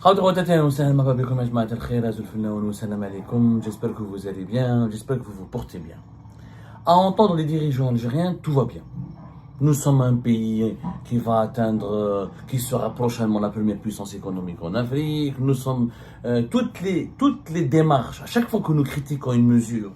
J'espère que vous allez bien, j'espère que vous vous portez bien. À entendre les dirigeants algériens, tout va bien. Nous sommes un pays qui va atteindre, qui sera prochainement la première puissance économique en Afrique. Nous sommes toutes les démarches. À chaque fois que nous critiquons une mesure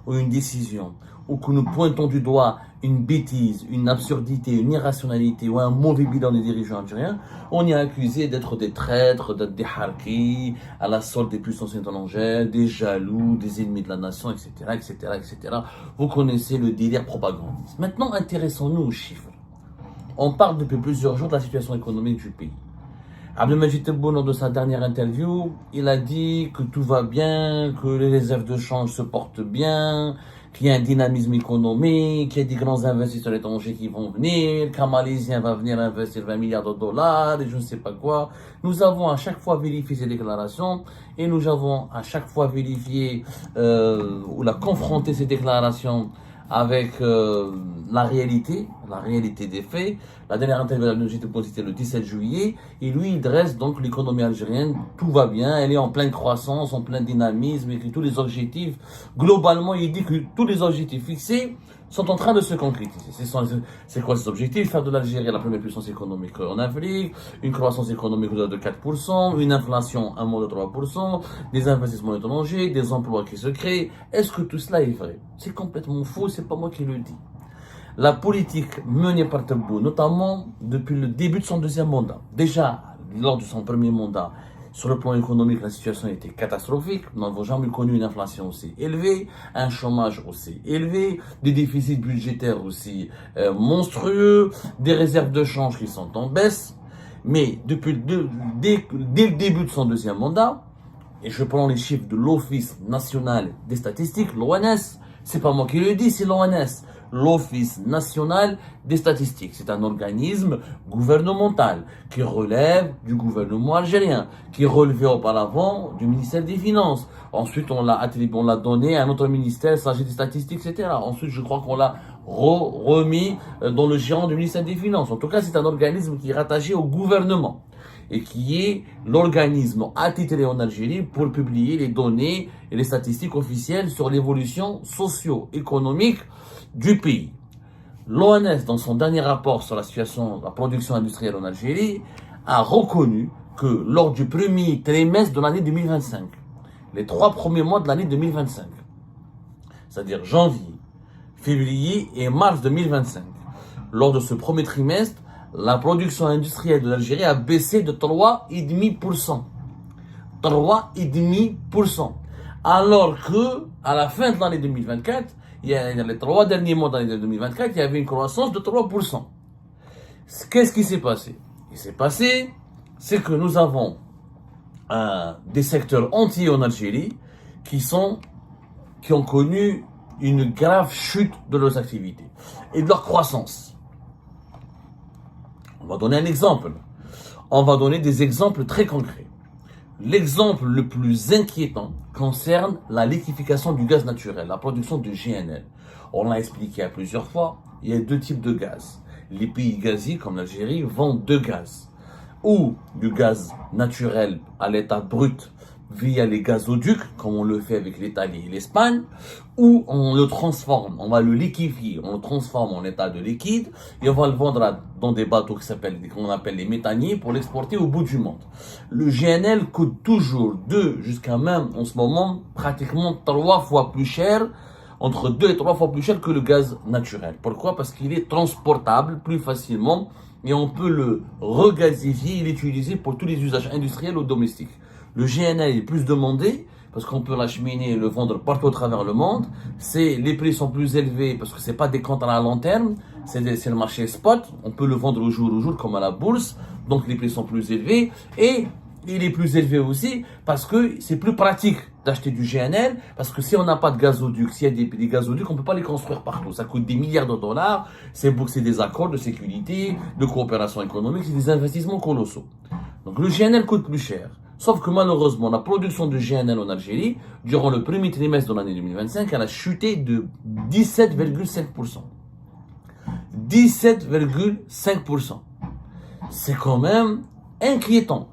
ou une décision, ou que nous pointons du doigt une bêtise, une absurdité, une irrationalité ou un mauvais bilan des dirigeants algériens, on est accusé d'être des traîtres, d'être des harkis, à la solde des puissances étrangères, des jaloux, des ennemis de la nation, etc., etc., etc. Vous connaissez le délire propagandiste. Maintenant, intéressons-nous aux chiffres. On parle depuis plusieurs jours de la situation économique du pays. Abdelmajid Tebboune, lors de sa dernière interview, il a dit que tout va bien, que les réserves de change se portent bien, qu'il y a un dynamisme économique, qu'il y a des grands investisseurs étrangers qui vont venir, qu'un Malaisien va venir investir 20 milliards de dollars et je ne sais pas quoi. Nous avons à chaque fois vérifié ces déclarations et nous avons à chaque fois vérifié ou confronté ces déclarations avec la réalité des faits. La dernière interview de Tebboune, c'était le 17 juillet, et lui, il dresse donc l'économie algérienne, tout va bien, elle est en pleine croissance, en plein dynamisme, et que tous les objectifs, globalement, il dit que tous les objectifs fixés sont en train de se concrétiser. C'est quoi ces objectifs? Faire de l'Algérie la première puissance économique en Afrique, une croissance économique de 4%, une inflation à moins de 3%, des investissements étrangers, des emplois qui se créent. Est-ce que tout cela est vrai? C'est complètement faux, c'est pas moi qui le dis. La politique menée par Tebboune, notamment depuis le début de son deuxième mandat. Déjà, lors de son premier mandat, sur le plan économique, la situation était catastrophique. Nous n'avons jamais connu une inflation aussi élevée, un chômage aussi élevé, des déficits budgétaires aussi monstrueux, des réserves de change qui sont en baisse. Mais dès le début de son deuxième mandat, et je prends les chiffres de l'Office national des statistiques, l'ONS, c'est pas moi qui le dis, c'est l'ONS, l'Office national des statistiques. C'est un organisme gouvernemental qui relève du gouvernement algérien, qui relevait auparavant du ministère des Finances. Ensuite, on l'a donné à un autre ministère chargé des statistiques, etc. Ensuite, je crois qu'on l'a remis dans le giron du ministère des Finances. En tout cas, c'est un organisme qui est rattaché au gouvernement et qui est l'organisme attitré en Algérie pour publier les données et les statistiques officielles sur l'évolution socio-économique du pays. L'ONS, dans son dernier rapport sur la situation de la production industrielle en Algérie, a reconnu que lors du premier trimestre de l'année 2025, les 3 premiers mois de l'année 2025, c'est-à-dire janvier, février et mars 2025, lors de ce premier trimestre, la production industrielle de l'Algérie a baissé de 3,5%. 3,5%. Alors que, à la fin de l'année 2024, il y a les 3 derniers mois de l'année 2024, il y avait une croissance de 3%. Qu'est-ce qui s'est passé? Il s'est passé, c'est que nous avons des secteurs entiers en Algérie qui ont connu une grave chute de leurs activités et de leur croissance. On va donner un exemple. On va donner des exemples très concrets. L'exemple le plus inquiétant concerne la liquéfaction du gaz naturel, la production de GNL. On l'a expliqué à plusieurs fois, il y a 2 types de gaz. Les pays gaziers, comme l'Algérie, vendent 2 gaz. Ou du gaz naturel à l'état brut via les gazoducs, comme on le fait avec l'Italie et l'Espagne, ou on le transforme, on va le liquéfier, on le transforme en état de liquide, et on va le vendre dans des bateaux qu'on appelle les méthaniers pour l'exporter au bout du monde. Le GNL coûte toujours jusqu'à même en ce moment, pratiquement 3 fois plus cher, entre 2 et 3 fois plus cher que le gaz naturel. Pourquoi? Parce qu'il est transportable plus facilement et on peut le regazifier et l'utiliser pour tous les usages industriels ou domestiques. Le GNL est plus demandé parce qu'on peut l'acheminer et le vendre partout à travers le monde. Les prix sont plus élevés parce que c'est pas des contrats à long terme, c'est le marché spot. On peut le vendre au jour comme à la bourse, donc les prix sont plus élevés. Et il est plus élevé aussi parce que c'est plus pratique d'acheter du GNL, parce que si on n'a pas de gazoduc, s'il y a des gazoducs, on ne peut pas les construire partout. Ça coûte des milliards de dollars, c'est des accords de sécurité, de coopération économique, c'est des investissements colossaux. Donc le GNL coûte plus cher. Sauf que malheureusement, la production de GNL en Algérie, durant le premier trimestre de l'année 2025, elle a chuté de 17,5%. 17,5%. C'est quand même inquiétant.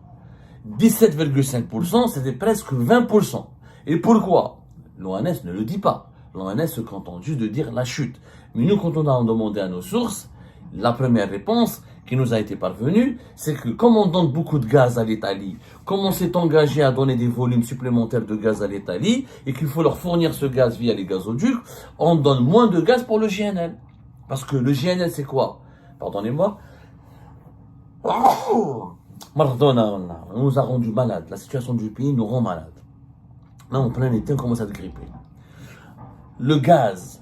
17,5%, c'était presque 20%. Et pourquoi? L'ONS ne le dit pas. L'ONS se contente juste de dire la chute. Mais nous, quand on a demandé à nos sources, la première réponse qui nous a été parvenue, c'est que comme on donne beaucoup de gaz à l'Italie, comme on s'est engagé à donner des volumes supplémentaires de gaz à l'Italie, et qu'il faut leur fournir ce gaz via les gazoducs, on donne moins de gaz pour le GNL. Parce que le GNL, c'est quoi? Pardonnez-moi. Mardonna, on nous a rendu malades. La situation du pays nous rend malades. Là, en plein été, on commence à se gripper. Le gaz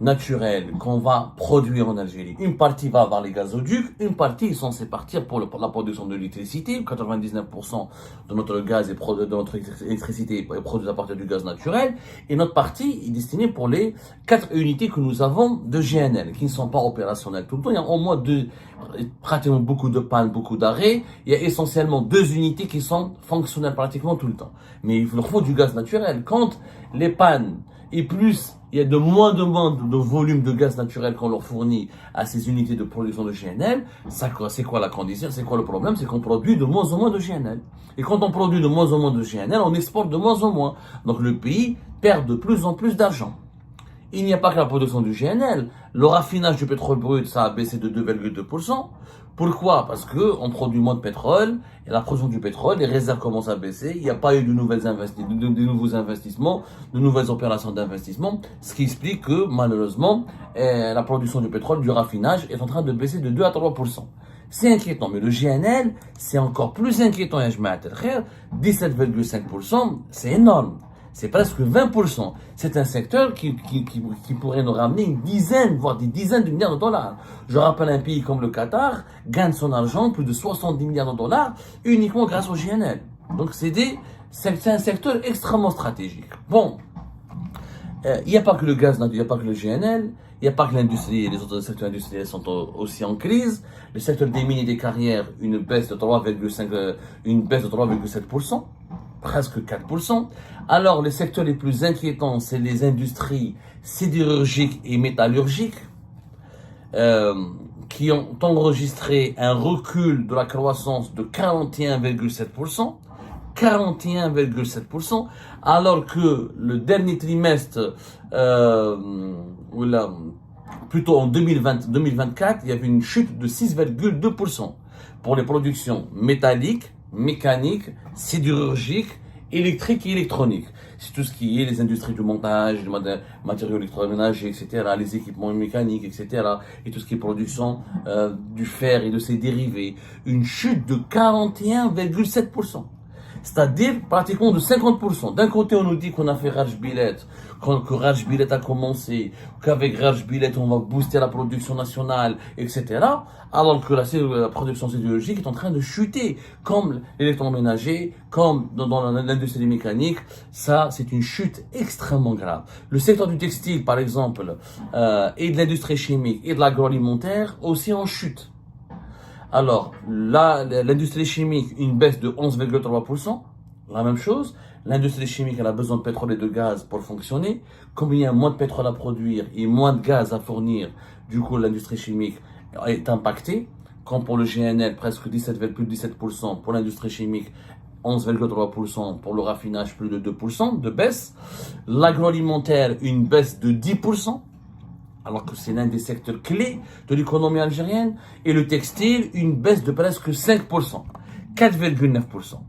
naturel qu'on va produire en Algérie, une partie va vers les gazoducs, une partie est censée partir pour la production de l'électricité. 99% de notre gaz et de notre électricité est produite à partir du gaz naturel, et notre partie est destinée pour les 4 unités que nous avons de GNL, qui ne sont pas opérationnelles tout le temps. Il y a au moins pratiquement beaucoup de pannes, beaucoup d'arrêts. Il y a essentiellement 2 unités qui sont fonctionnelles pratiquement tout le temps. Mais il leur faut du gaz naturel. Quand les pannes et plus il y a de moins de volume de gaz naturel qu'on leur fournit à ces unités de production de GNL, c'est quoi la condition? C'est quoi le problème? C'est qu'on produit de moins en moins de GNL. Et quand on produit de moins en moins de GNL, on exporte de moins en moins. Donc le pays perd de plus en plus d'argent. Il n'y a pas que la production du GNL. Le raffinage du pétrole brut, ça a baissé de 2,2%. Pourquoi? Parce que on produit moins de pétrole, et la production du pétrole, les réserves commencent à baisser, il n'y a pas eu de nouveaux investissements, de nouvelles opérations d'investissement, ce qui explique que, malheureusement, la production du pétrole, du raffinage, est en train de baisser de 2 à 3%. C'est inquiétant, mais le GNL, c'est encore plus inquiétant, 17,5%, c'est énorme. C'est presque 20%. C'est un secteur qui pourrait nous ramener une dizaine, voire des dizaines de milliards de dollars. Je rappelle, un pays comme le Qatar gagne son argent, plus de 70 milliards de dollars, uniquement grâce au GNL. Donc c'est un secteur extrêmement stratégique. Bon, il n'y a pas que le gaz, il n'y a pas que le GNL, il n'y a pas que l'industrie, les autres secteurs industriels sont aussi en crise. Le secteur des mines et des carrières, une baisse de 3,7%. Presque 4%. Alors, les secteurs les plus inquiétants, c'est les industries sidérurgiques et métallurgiques, qui ont enregistré un recul de la croissance de 41,7%. 41,7%, alors que le dernier trimestre, plutôt en 2024, il y avait une chute de 6,2% pour les productions métalliques, mécaniques, sidérurgiques, électriques et électroniques. C'est tout ce qui est les industries du montage, du matériaux électroménagers, etc., les équipements mécaniques, etc., et tout ce qui est production du fer et de ses dérivés. Une chute de 41,7%. C'est-à-dire pratiquement de 50%. D'un côté, on nous dit qu'on a fait Raj Billet, que Raj Billet a commencé, qu'avec Raj Billet, on va booster la production nationale, etc. Alors que la production sidérurgique est en train de chuter, comme l'électroménager, comme dans l'industrie mécanique. Ça, c'est une chute extrêmement grave. Le secteur du textile, par exemple, et de l'industrie chimique et de l'agroalimentaire, aussi en chute. Alors, là, l'industrie chimique, une baisse de 11,3%. La même chose. L'industrie chimique, elle a besoin de pétrole et de gaz pour fonctionner. Comme il y a moins de pétrole à produire et moins de gaz à fournir, du coup, l'industrie chimique est impactée. Comme pour le GNL, presque plus de 17%. Pour l'industrie chimique, 11,3%. Pour le raffinage, plus de 2% de baisse. L'agroalimentaire, une baisse de 10%. Alors que c'est l'un des secteurs clés de l'économie algérienne, et le textile, une baisse de presque 5%, 4,9%.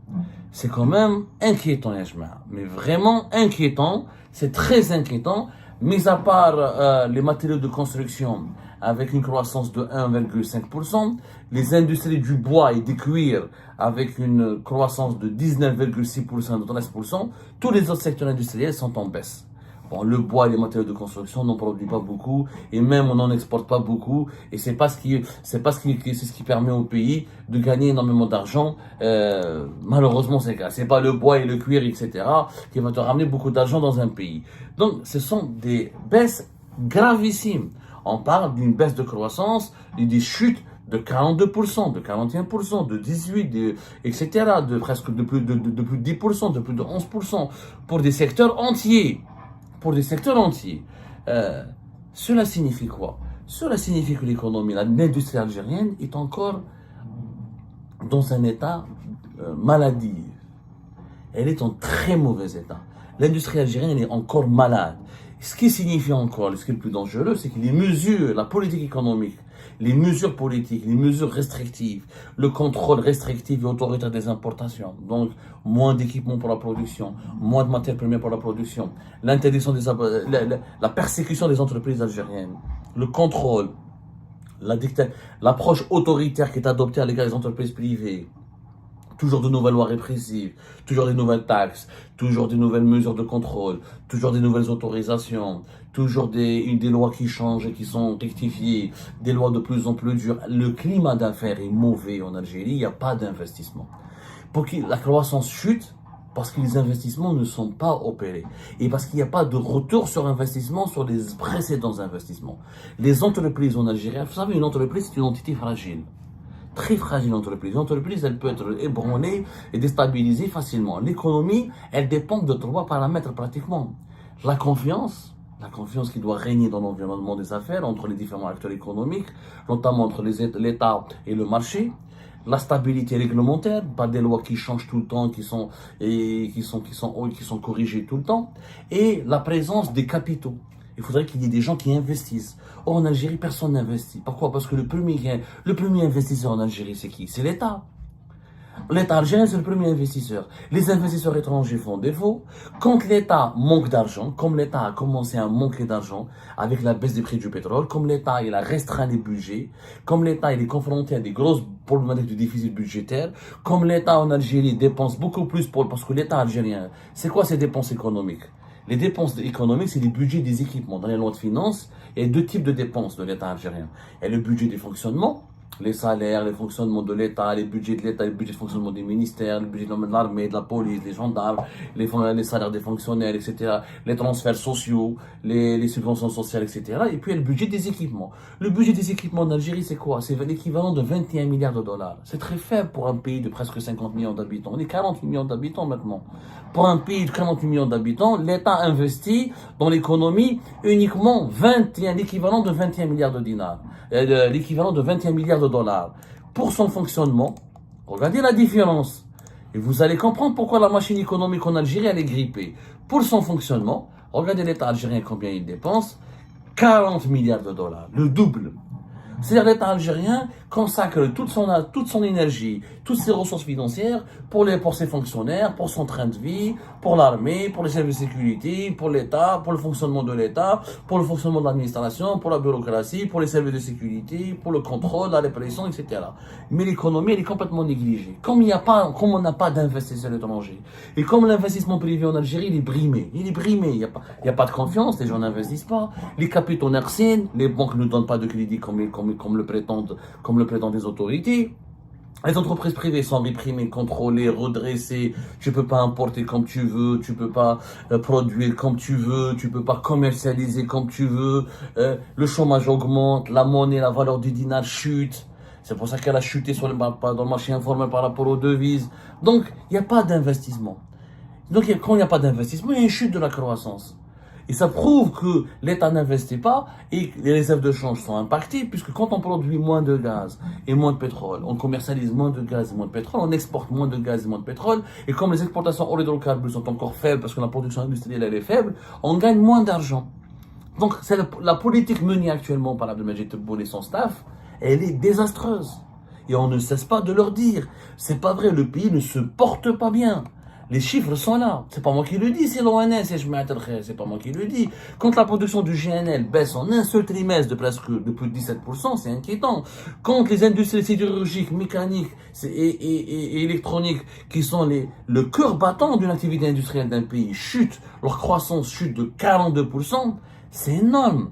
C'est quand même inquiétant, Yajma, mais vraiment inquiétant, c'est très inquiétant, mis à part les matériaux de construction avec une croissance de 1,5%, les industries du bois et du cuir avec une croissance de 19,6%, de 13%, tous les autres secteurs industriels sont en baisse. Bon, le bois et les matériaux de construction n'en produit pas beaucoup, et même on n'en exporte pas beaucoup, et c'est ce qui permet au pays de gagner énormément d'argent. Malheureusement, c'est le cas. C'est pas le bois et le cuir, etc., qui vont te ramener beaucoup d'argent dans un pays. Donc, ce sont des baisses gravissimes. On parle d'une baisse de croissance et des chutes de 42%, de 41%, de 18%, etc., de presque de plus de 10%, de plus de 11%, pour des secteurs entiers. Pour des secteurs entiers. Cela signifie quoi? Cela signifie que l'économie, l'industrie algérienne est encore dans un état maladive. Elle est en très mauvais état. L'industrie algérienne, elle est encore malade. Ce qui signifie encore, ce qui est le plus dangereux, c'est que les mesures, la politique économique, les mesures politiques, les mesures restrictives, le contrôle restrictif et autoritaire des importations, donc moins d'équipements pour la production, moins de matières premières pour la production, l'interdiction des, la persécution des entreprises algériennes, le contrôle, l'approche autoritaire qui est adoptée à l'égard des entreprises privées, toujours de nouvelles lois répressives, toujours des nouvelles taxes, toujours des nouvelles mesures de contrôle, toujours des nouvelles autorisations, toujours des lois qui changent et qui sont rectifiées, des lois de plus en plus dures. Le climat d'affaires est mauvais en Algérie, il n'y a pas d'investissement. Pour que la croissance chute, parce que les investissements ne sont pas opérés. Et parce qu'il n'y a pas de retour sur investissement sur les précédents investissements. Les entreprises en Algérie, vous savez, une entreprise, c'est une entité fragile. Très fragile entreprise. Une entreprise, elle peut être ébranlée et déstabilisée facilement. L'économie, elle dépend de 3 paramètres pratiquement. La confiance qui doit régner dans l'environnement des affaires entre les différents acteurs économiques, notamment entre l'État et le marché. La stabilité réglementaire, pas des lois qui changent tout le temps, qui sont corrigées tout le temps. Et la présence des capitaux. Il faudrait qu'il y ait des gens qui investissent. Or, en Algérie, personne n'investit. Pourquoi? Parce que le premier investisseur en Algérie, c'est qui? C'est l'État. L'État algérien, c'est le premier investisseur. Les investisseurs étrangers font défaut. Quand l'État manque d'argent, comme l'État a commencé à manquer d'argent avec la baisse des prix du pétrole, comme l'État il a restreint les budgets, comme l'État il est confronté à des grosses problématiques de déficit budgétaire, comme l'État en Algérie dépense beaucoup plus parce que l'État algérien, c'est quoi ses dépenses économiques? Les dépenses économiques, c'est les budgets des équipements. Dans les lois de finances, il y a 2 types de dépenses de l'État algérien. Il y a le budget des fonctionnements, les salaires, les fonctionnements de l'État, les budgets de l'État, les budgets de fonctionnement des ministères, le budget de l'armée, de la police, des gendarmes, les salaires des fonctionnaires, etc., les transferts sociaux, les subventions sociales, etc. Et puis il y a le budget des équipements. Le budget des équipements en Algérie, c'est quoi? C'est l'équivalent de 21 milliards de dollars. C'est très faible pour un pays de presque 50 millions d'habitants. On est 48 millions d'habitants maintenant. Pour un pays de 48 millions d'habitants, l'État investit dans l'économie uniquement l'équivalent de 21 milliards de dinars. L'équivalent de 21 milliards de dollars. Pour son fonctionnement, regardez la différence. Et vous allez comprendre pourquoi la machine économique en Algérie, elle est grippée. Pour son fonctionnement, regardez l'État algérien combien il dépense. 40 milliards de dollars, le double. C'est-à-dire l'État algérien consacre toute son énergie, toutes ses ressources financières pour ses fonctionnaires, pour son train de vie, pour l'armée, pour les services de sécurité, pour l'État, pour le fonctionnement de l'État, pour le fonctionnement de l'administration, pour la bureaucratie, pour les services de sécurité, pour le contrôle, la répression, etc. Mais l'économie, elle est complètement négligée. Comme on n'a pas d'investisseurs étrangers, et comme l'investissement privé en Algérie, il est brimé. Il n'y a pas de confiance, les gens n'investissent pas. Les capitaux n'arsinent, les banques ne donnent pas de crédit comme le prétendent les autorités. Les entreprises privées sont réprimées, contrôlées, redressées. Tu peux pas importer comme tu veux, tu peux pas produire comme tu veux, tu peux pas commercialiser comme tu veux. Le chômage augmente, la monnaie, la valeur du dinar chute. C'est pour ça qu'elle a chuté dans le marché informel par rapport aux devises. Donc, il n'y a pas d'investissement. Donc, quand il n'y a pas d'investissement, il y a une chute de la croissance. Et ça prouve que l'État n'investit pas et les réserves de change sont impactées, puisque quand on produit moins de gaz et moins de pétrole, on commercialise moins de gaz et moins de pétrole, on exporte moins de gaz et moins de pétrole, et comme les exportations hors hydrocarbures sont encore faibles parce que la production industrielle elle est faible, on gagne moins d'argent. Donc c'est la politique menée actuellement par Abdelmadjid Tebboune et son staff, elle est désastreuse. Et on ne cesse pas de leur dire, c'est pas vrai, le pays ne se porte pas bien. Les chiffres sont là. C'est pas moi qui le dis, c'est l'ONS, c'est pas moi qui le dis. Quand la production du GNL baisse en un seul trimestre de plus de 17%, c'est inquiétant. Quand les industries sidérurgiques, mécaniques et électroniques, qui sont le cœur battant d'une activité industrielle d'un pays, chutent, leur croissance chute de 42%, c'est énorme.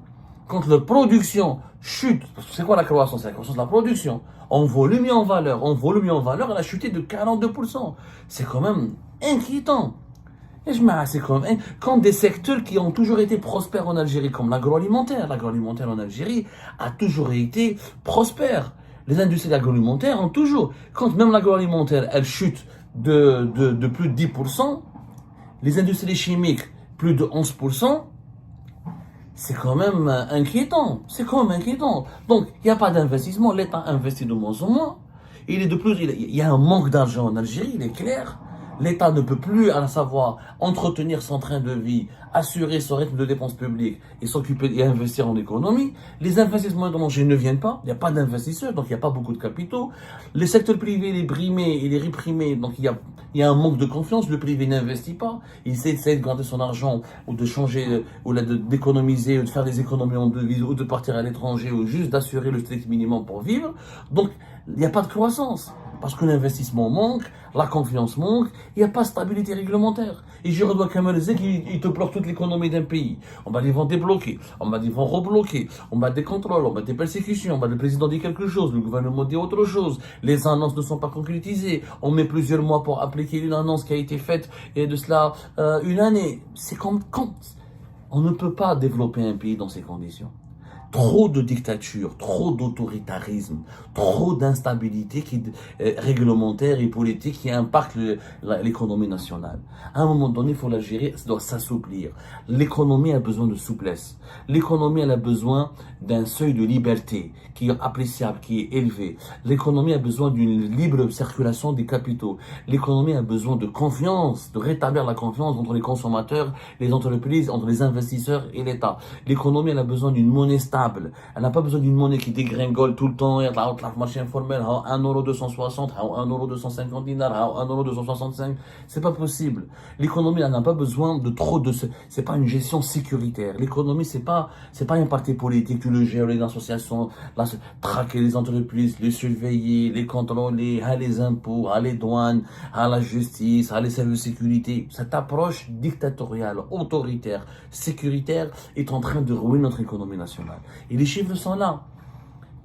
Quand leur production chute, parce que c'est quoi la croissance? C'est la croissance de la production. En volume et en valeur. En volume et en valeur, elle a chuté de 42%. C'est quand même inquiétant. Et c'est quand des secteurs qui ont toujours été prospères en Algérie, comme l'agroalimentaire en Algérie a toujours été prospère. Les industries agroalimentaires ont toujours, quand même l'agroalimentaire, elle chute de plus de 10%, les industries chimiques, plus de 11%, c'est quand même inquiétant. Donc, il n'y a pas d'investissement. L'État investit de moins en moins. Il y a un manque d'argent en Algérie, il est clair. L'État ne peut plus, à savoir, entretenir son train de vie, assurer son rythme de dépenses publiques et s'occuper et investir en économie. Les investissements étrangers ne viennent pas. Il n'y a pas d'investisseurs, donc il n'y a pas beaucoup de capitaux. Les secteurs privés, les brimés et les réprimés, donc il y a un manque de confiance. Le privé n'investit pas. Il essaie de garder son argent ou de changer, ou d'économiser, ou de faire des économies en devises, ou de partir à l'étranger, ou juste d'assurer le strict minimum pour vivre. Donc, il n'y a pas de croissance. Parce que l'investissement manque, la confiance manque, il n'y a pas de stabilité réglementaire. Et je redois Kamel Zek, il te bloque toute l'économie d'un pays. On va dire, vont débloquer, on va dire, vont rebloquer, on va des contrôles, on va des persécutions, on va le président dit quelque chose, le gouvernement dit autre chose, les annonces ne sont pas concrétisées, on met plusieurs mois pour appliquer une annonce qui a été faite et de cela une année. C'est comme quand on ne peut pas développer un pays dans ces conditions. Trop de dictature, trop d'autoritarisme, trop d'instabilité réglementaire et politique qui impacte l'économie nationale. À un moment donné, il faut la gérer, ça doit s'assouplir. L'économie a besoin de souplesse. L'économie, elle a besoin d'un seuil de liberté qui est appréciable, qui est élevé. L'économie a besoin d'une libre circulation des capitaux. L'économie a besoin de confiance, de rétablir la confiance entre les consommateurs, les entreprises, entre les investisseurs et l'État. L'économie, elle a besoin d'une monnaie stable. Elle n'a pas besoin d'une monnaie qui dégringole tout le temps. Il y a le marché informel, 1,260 €, 1,250 dinars, 1,265 €. C'est pas possible. L'économie, elle n'a pas besoin de trop de... C'est pas une gestion sécuritaire. L'économie, c'est pas un parti politique. Tu le gères, les associations, traquer les entreprises, les surveiller, les contrôler, à les impôts, à les douanes, à la justice, à les services de sécurité. Cette approche dictatoriale, autoritaire, sécuritaire est en train de ruiner notre économie nationale. Et les chiffres sont là.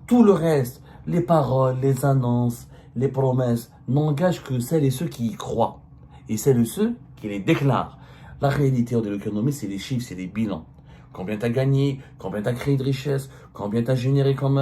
Tout le reste, les paroles, les annonces, les promesses, n'engagent que celles et ceux qui y croient. Et celles et ceux qui les déclarent. La réalité de l'économie, c'est les chiffres, c'est les bilans. Combien tu as gagné, combien tu as créé de richesse, combien tu as généré comme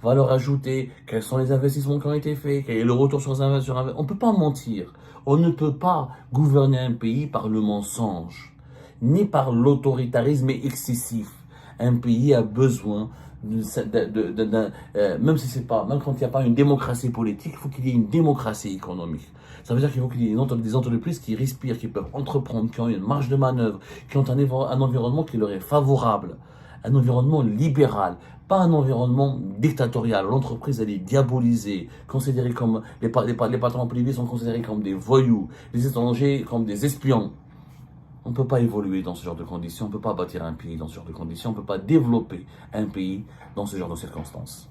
valeur ajoutée, quels sont les investissements qui ont été faits, quel est le retour sur investissement. On ne peut pas mentir. On ne peut pas gouverner un pays par le mensonge, ni par l'autoritarisme excessif. Un pays a besoin, même si c'est pas, même quand il n'y a pas une démocratie politique, il faut qu'il y ait une démocratie économique. Ça veut dire qu'il faut qu'il y ait des entreprises qui respirent, qui peuvent entreprendre, qui ont une marge de manœuvre, qui ont un environnement qui leur est favorable, un environnement libéral, pas un environnement dictatorial. L'entreprise, elle est diabolisée, considérée comme, les patrons privés sont considérés comme des voyous, les étrangers comme des espions. On ne peut pas évoluer dans ce genre de conditions, on ne peut pas bâtir un pays dans ce genre de conditions, on ne peut pas développer un pays dans ce genre de circonstances.